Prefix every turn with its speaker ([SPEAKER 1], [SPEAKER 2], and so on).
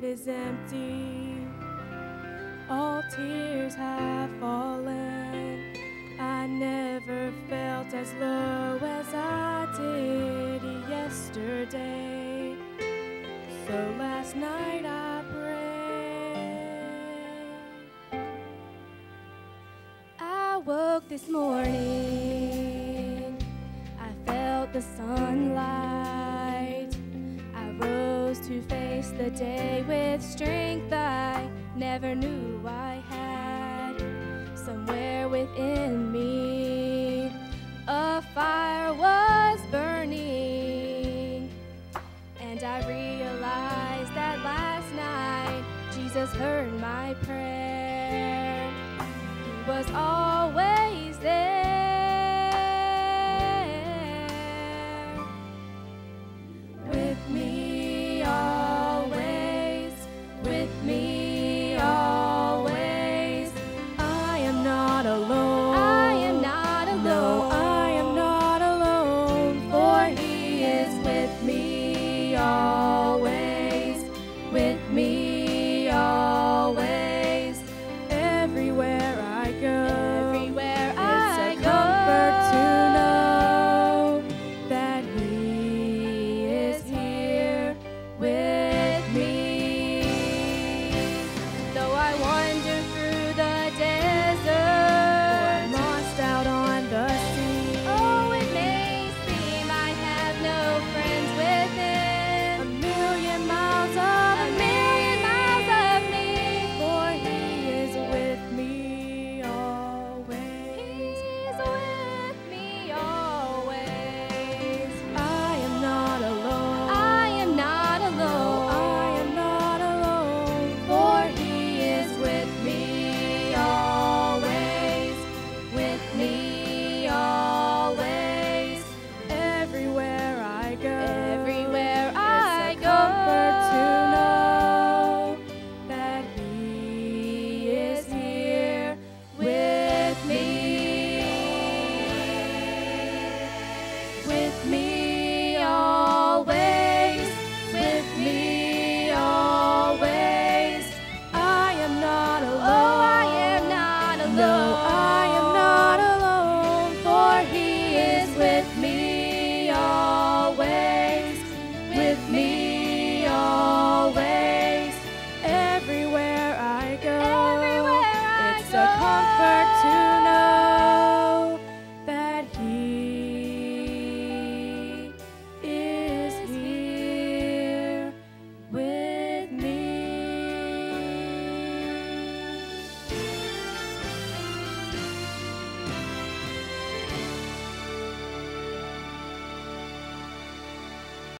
[SPEAKER 1] is empty. All tears have fallen. I never felt as low as I did yesterday. So last night I prayed. I woke this morning. I felt the sunlight. I rose to face the day with strength I never knew I had.